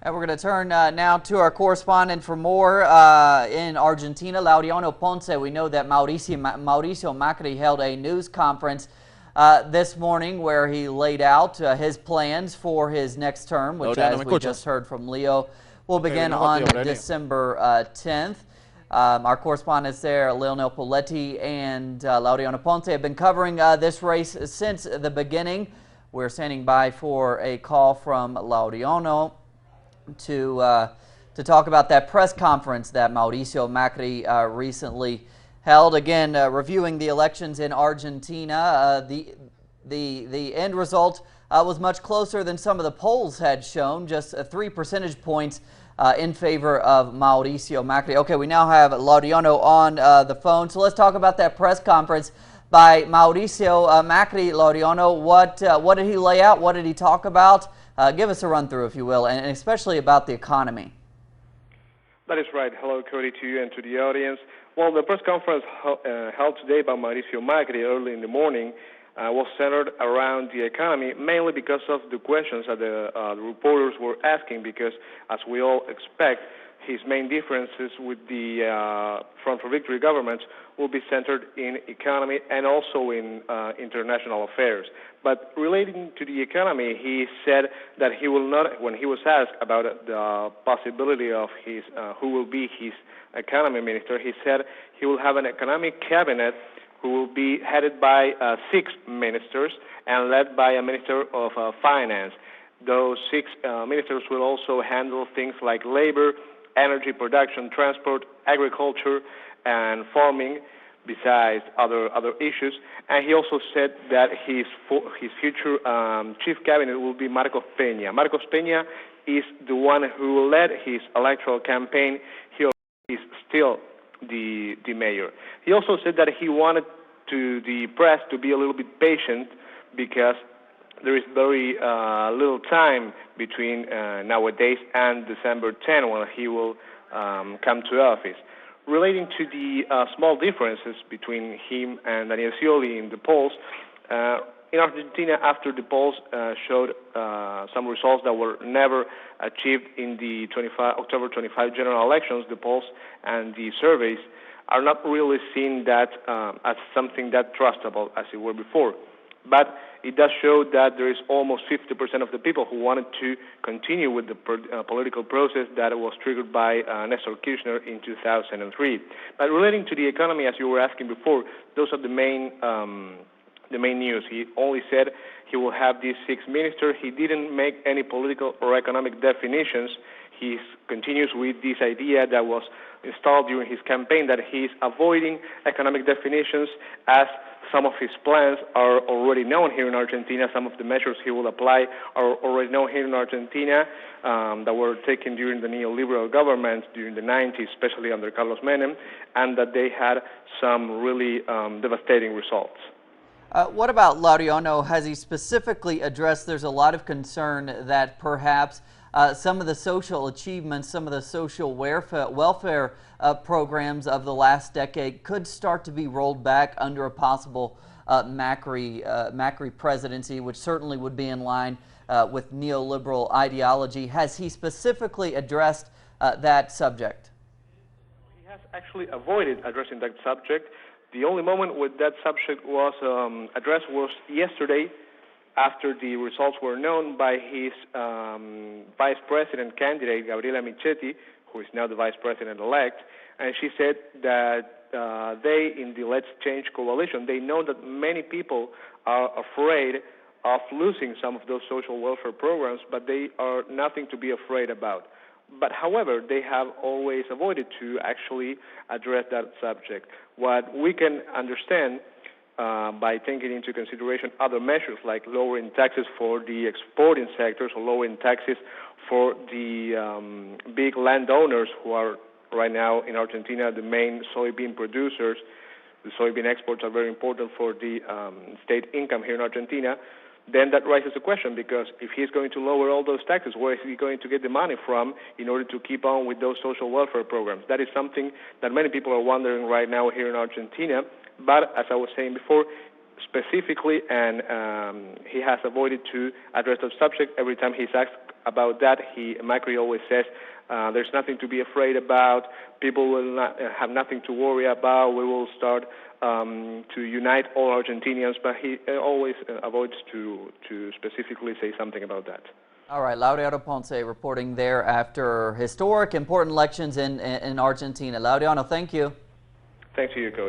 And we're going to turn now to our correspondent for more in Argentina, Laureano Ponce. We know that Mauricio Macri held a news conference this morning where he laid out his plans for his next term, which, as we just heard from Leo, will begin on December 10th. Our correspondents there, Leonel Poletti and Laureano Ponce, have been covering this race since the beginning. We're standing by for a call from Laureano to talk about that press conference that Mauricio Macri recently held. Again, reviewing the elections in Argentina, the end result was much closer than some of the polls had shown, just 3 percentage points in favor of Mauricio Macri. Okay, we now have Laureano on the phone, so let's talk about that press conference by Mauricio Macri. Laureano, what did he lay out? What did he talk about? Give us a run through, if you will, and especially about the economy. That is right. Hello, Cody, to you and to the audience. Well, the press conference held today by Mauricio Macri early in the morning was centered around the economy, mainly because of the questions that the reporters were asking, because, as we all expect, his main differences with the Front for Victory governments will be centered in economy and also in international affairs. But relating to the economy, he said that he will not, when he was asked about the possibility of his who will be his economy minister, he said he will have an economic cabinet who will be headed by 6 ministers and led by a minister of finance. Those 6 ministers will also handle things like labor, energy production, transport, agriculture, and farming, besides other issues. And he also said that his future chief cabinet will be Marcos Peña. Marcos Peña is the one who led his electoral campaign. He is still the mayor. He also said that he wanted the press to be a little bit patient, because there is very little time between nowadays and December 10, when he will come to office. Relating to the small differences between him and Daniel Scioli in the polls, in Argentina, after the polls showed some results that were never achieved in the October 25 general elections, the polls and the surveys are not really seen that as something that trustable as it were before. But it does show that there is almost 50% of the people who wanted to continue with the political process that was triggered by Néstor Kirchner in 2003. But relating to the economy, as you were asking before, those are the main news. He only said he will have these 6 ministers. He didn't make any political or economic definitions. He continues with this idea that was installed during his campaign, that he's avoiding economic definitions, as some of his plans are already known here in Argentina. Some of the measures he will apply are already known here in Argentina, that were taken during the neoliberal government during the 90s, especially under Carlos Menem, and that they had some really devastating results. What about Laureano? Has he specifically addressed, there's a lot of concern that perhaps some of the social achievements, some of the social welfare programs of the last decade could start to be rolled back under a possible Macri presidency, which certainly would be in line with neoliberal ideology. Has he specifically addressed that subject? He has actually avoided addressing that subject. The only moment when that subject was addressed was yesterday, after the results were known by his vice president candidate, Gabriela Michetti, who is now the vice president-elect, and she said that they, in the Let's Change coalition, they know that many people are afraid of losing some of those social welfare programs, but they are nothing to be afraid about. But, however, they have always avoided to actually address that subject. What we can understand by taking into consideration other measures like lowering taxes for the exporting sectors, or lowering taxes for the big landowners who are right now in Argentina the main soybean producers. The soybean exports are very important for the state income here in Argentina. Then that raises a question, because if he's going to lower all those taxes, where is he going to get the money from in order to keep on with those social welfare programs? That is something that many people are wondering right now here in Argentina. But as I was saying before, specifically, and he has avoided to address the subject every time he's asked about that. Macri always says there's nothing to be afraid about. People will not have nothing to worry about. We will start to unite all Argentinians, but he always avoids to specifically say something about that. All right, Laureano Ponce reporting there after historic, important elections in Argentina. Laureano, thank you. Thanks to you, Cody.